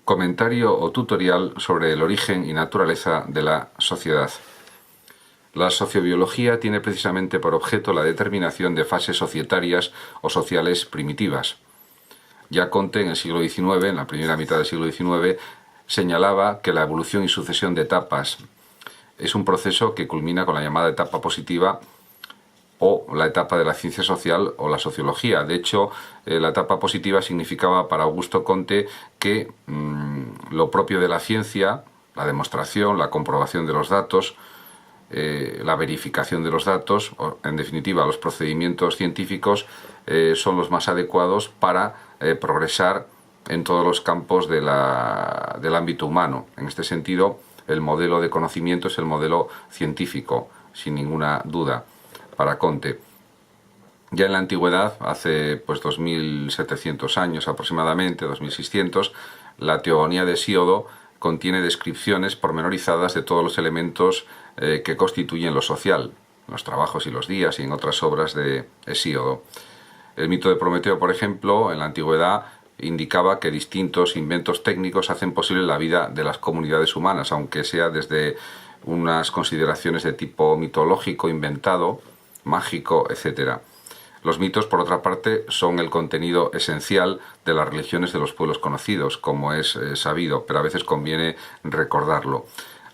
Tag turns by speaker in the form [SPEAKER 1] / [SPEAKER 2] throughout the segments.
[SPEAKER 1] Comentario o tutorial sobre el origen y naturaleza de la sociedad. La sociobiología tiene precisamente por objeto la determinación de fases societarias o sociales primitivas. Ya Comte, en el siglo XIX, en la primera mitad del siglo XIX, señalaba que la evolución y sucesión de etapas es un proceso que culmina con la llamada etapa positiva o la etapa de la ciencia social o la sociología. De hecho, la etapa positiva significaba para Augusto Comte que lo propio de la ciencia, la demostración, la comprobación de los datos, la verificación de los datos, o, en definitiva, los procedimientos científicos son los más adecuados para progresar en todos los campos del ámbito humano. En este sentido, el modelo de conocimiento es el modelo científico, sin ninguna duda, para Comte. Ya en la antigüedad, hace 2700 años aproximadamente, 2600, la Teogonía de Hesíodo contiene descripciones pormenorizadas de todos los elementos que constituyen lo social, los trabajos y los días y en otras obras de Hesíodo. El mito de Prometeo, por ejemplo, en la antigüedad indicaba que distintos inventos técnicos hacen posible la vida de las comunidades humanas, aunque sea desde unas consideraciones de tipo mitológico, inventado, mágico, etc. Los mitos, por otra parte, son el contenido esencial de las religiones de los pueblos conocidos, como es sabido, pero a veces conviene recordarlo.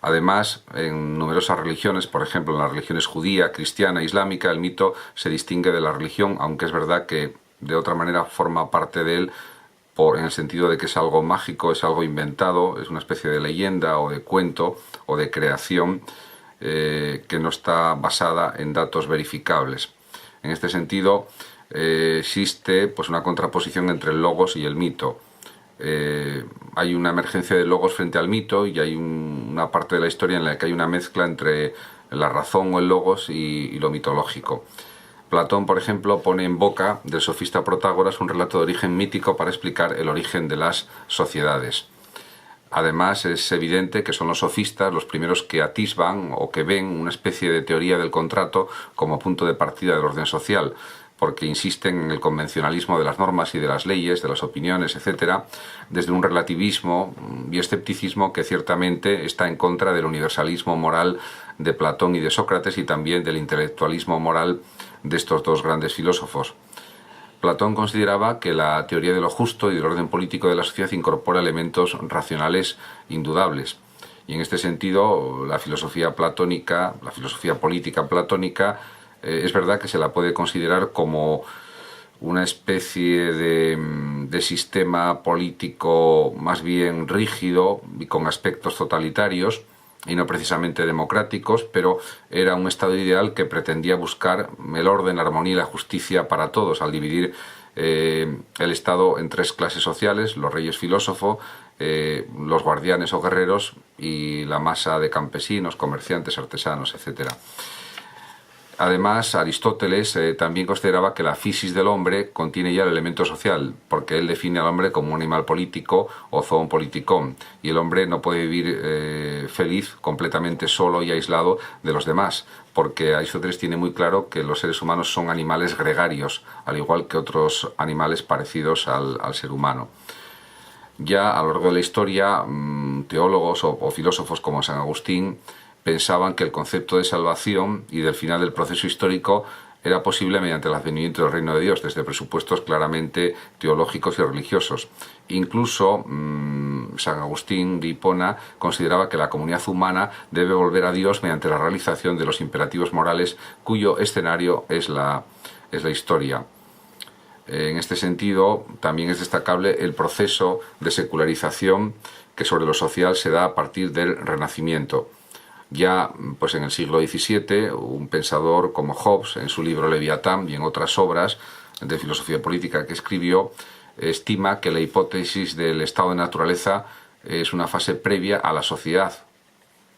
[SPEAKER 1] Además, en numerosas religiones, por ejemplo en las religiones judía, cristiana, islámica, el mito se distingue de la religión, aunque es verdad que de otra manera forma parte de él, en el sentido de que es algo mágico, es algo inventado, es una especie de leyenda o de cuento o de creación que no está basada en datos verificables. En este sentido, existe una contraposición entre el logos y el mito. Hay una emergencia de logos frente al mito y hay una parte de la historia en la que hay una mezcla entre la razón o el logos y lo mitológico. Platón, por ejemplo, pone en boca del sofista Protágoras un relato de origen mítico para explicar el origen de las sociedades. Además, es evidente que son los sofistas los primeros que atisban o que ven una especie de teoría del contrato como punto de partida del orden social, porque insisten en el convencionalismo de las normas y de las leyes, de las opiniones, etc., desde un relativismo y escepticismo que ciertamente está en contra del universalismo moral de Platón y de Sócrates y también del intelectualismo moral de estos dos grandes filósofos. Platón consideraba que la teoría de lo justo y del orden político de la sociedad incorpora elementos racionales indudables. Y en este sentido, la filosofía platónica, la filosofía política platónica, es verdad que se la puede considerar como una especie de sistema político más bien rígido y con aspectos totalitarios, y no precisamente democráticos, pero era un estado ideal que pretendía buscar el orden, la armonía y la justicia para todos, al dividir el Estado en tres clases sociales: los reyes filósofos, los guardianes o guerreros y la masa de campesinos, comerciantes, artesanos, etc. Además, Aristóteles también consideraba que la physis del hombre contiene ya el elemento social, porque él define al hombre como un animal político o zoon politikon, y el hombre no puede vivir feliz completamente solo y aislado de los demás, porque Aristóteles tiene muy claro que los seres humanos son animales gregarios, al igual que otros animales parecidos al ser humano. Ya a lo largo de la historia, teólogos o filósofos como San Agustín pensaban que el concepto de salvación y del final del proceso histórico era posible mediante el advenimiento del reino de Dios, desde presupuestos claramente teológicos y religiosos. Incluso San Agustín de Hipona consideraba que la comunidad humana debe volver a Dios mediante la realización de los imperativos morales, cuyo escenario es la historia. En este sentido, también es destacable el proceso de secularización que sobre lo social se da a partir del Renacimiento. Ya en el siglo XVII, un pensador como Hobbes, en su libro Leviatán y en otras obras de filosofía política que escribió, estima que la hipótesis del estado de naturaleza es una fase previa a la sociedad,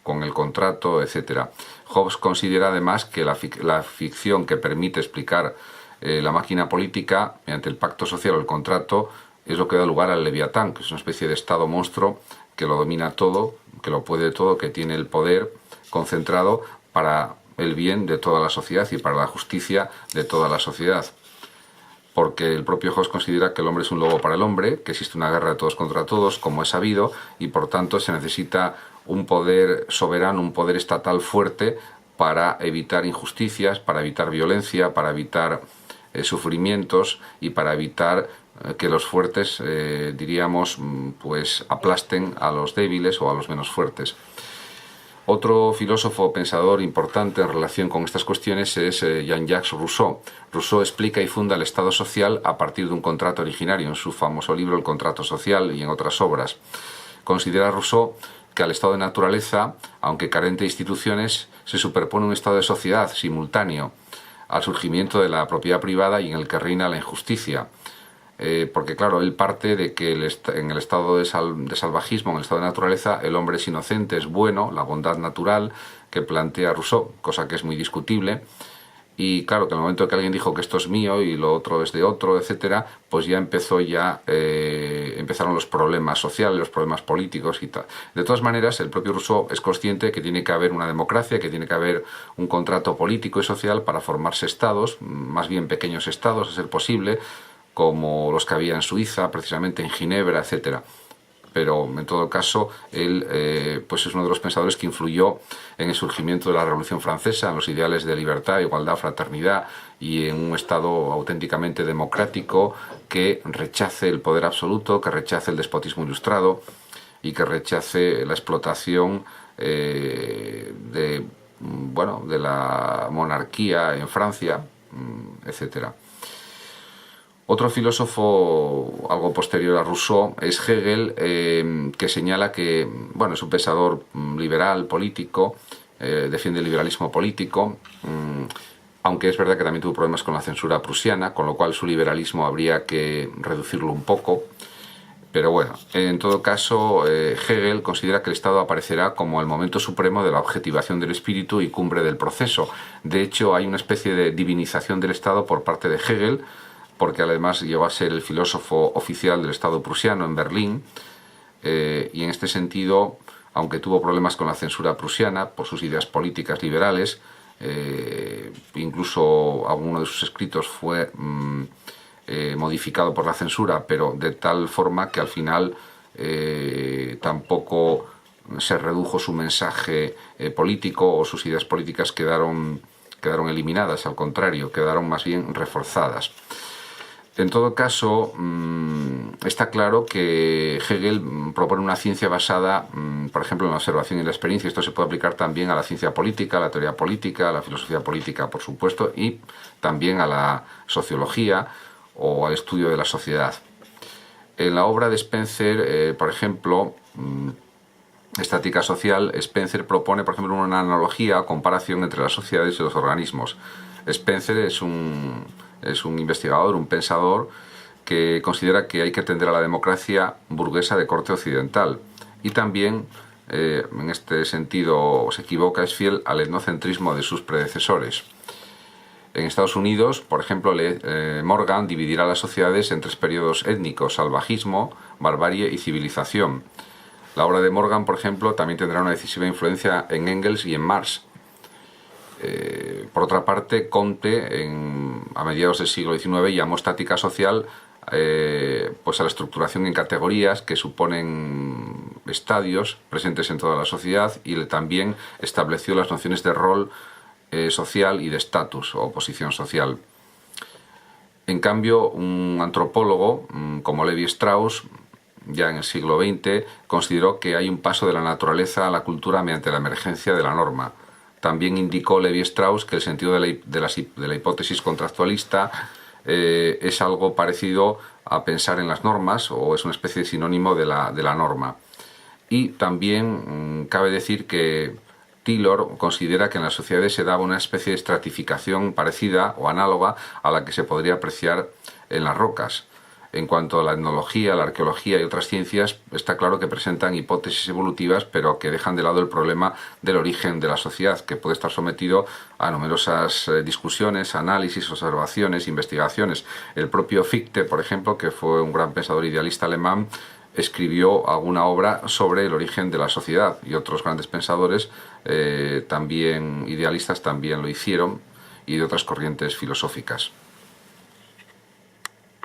[SPEAKER 1] con el contrato, etc. Hobbes considera además que la ficción que permite explicar la máquina política mediante el pacto social o el contrato es lo que da lugar al Leviatán, que es una especie de estado monstruo que lo domina todo, que lo puede todo, que tiene el poder concentrado para el bien de toda la sociedad y para la justicia de toda la sociedad. porque el propio Hobbes considera que el hombre es un lobo para el hombre, que existe una guerra de todos contra todos, como es sabido, y por tanto se necesita un poder soberano, un poder estatal fuerte para evitar injusticias, para evitar violencia, para evitar sufrimientos y para evitar que los fuertes, diríamos, pues aplasten a los débiles o a los menos fuertes. Otro filósofo pensador importante en relación con estas cuestiones es Jean-Jacques Rousseau. Rousseau explica y funda el Estado social a partir de un contrato originario en su famoso libro El contrato social y en otras obras. Considera Rousseau que al estado de naturaleza, aunque carente de instituciones, se superpone un estado de sociedad simultáneo al surgimiento de la propiedad privada y en el que reina la injusticia. Porque claro, él parte de que en el estado de salvajismo, en el estado de naturaleza, el hombre es inocente, es bueno, la bondad natural que plantea Rousseau, cosa que es muy discutible. Y claro, que en el momento que alguien dijo que esto es mío y lo otro es de otro, etcétera, pues ya empezaron los problemas sociales, los problemas políticos y tal. De todas maneras, el propio Rousseau es consciente que tiene que haber una democracia, que tiene que haber un contrato político y social para formarse estados, más bien pequeños estados, a ser posible, como los que había en Suiza, precisamente en Ginebra, etcétera. Pero en todo caso, él pues es uno de los pensadores que influyó en el surgimiento de la Revolución Francesa, en los ideales de libertad, igualdad, fraternidad y en un Estado auténticamente democrático que rechace el poder absoluto, que rechace el despotismo ilustrado y que rechace la explotación de la monarquía en Francia, etcétera. Otro filósofo algo posterior a Rousseau es Hegel, que señala que es un pensador liberal, político, defiende el liberalismo político, aunque es verdad que también tuvo problemas con la censura prusiana, con lo cual su liberalismo habría que reducirlo un poco. Pero bueno, en todo caso, Hegel considera que el Estado aparecerá como el momento supremo de la objetivación del espíritu y cumbre del proceso. De hecho, hay una especie de divinización del Estado por parte de Hegel, porque además llegó a ser el filósofo oficial del Estado prusiano en Berlín, y en este sentido, aunque tuvo problemas con la censura prusiana por sus ideas políticas liberales, incluso alguno de sus escritos fue modificado por la censura, pero de tal forma que al final tampoco se redujo su mensaje político o sus ideas políticas quedaron eliminadas, al contrario, quedaron más bien reforzadas. En todo caso, está claro que Hegel propone una ciencia basada, por ejemplo, en la observación y la experiencia. Esto se puede aplicar también a la ciencia política, a la teoría política, a la filosofía política, por supuesto, y también a la sociología o al estudio de la sociedad. En la obra de Spencer, por ejemplo, Estática Social, Spencer propone, por ejemplo, una analogía o comparación entre las sociedades y los organismos. Spencer es un investigador, un pensador que considera que hay que atender a la democracia burguesa de corte occidental y también, en este sentido se equivoca, es fiel al etnocentrismo de sus predecesores. En Estados Unidos, por ejemplo, Morgan dividirá las sociedades en 3 periodos étnicos: salvajismo, barbarie y civilización. La obra de Morgan, por ejemplo, también tendrá una decisiva influencia en Engels y en Marx. Por otra parte, Comte, a mediados del siglo XIX, llamó estática social pues a la estructuración en categorías que suponen estadios presentes en toda la sociedad, y también estableció las nociones de rol social y de estatus o posición social. En cambio, un antropólogo como Levi Strauss, ya en el siglo XX, consideró que hay un paso de la naturaleza a la cultura mediante la emergencia de la norma. También indicó Levi Strauss que el sentido de la hipótesis contractualista es algo parecido a pensar en las normas, o es una especie de sinónimo de la norma. Y también cabe decir que Taylor considera que en las sociedades se daba una especie de estratificación parecida o análoga a la que se podría apreciar en las rocas. En cuanto a la etnología, la arqueología y otras ciencias, está claro que presentan hipótesis evolutivas, pero que dejan de lado el problema del origen de la sociedad, que puede estar sometido a numerosas discusiones, análisis, observaciones, investigaciones. El propio Fichte, por ejemplo, que fue un gran pensador idealista alemán, escribió alguna obra sobre el origen de la sociedad, y otros grandes pensadores también idealistas también lo hicieron, y de otras corrientes filosóficas.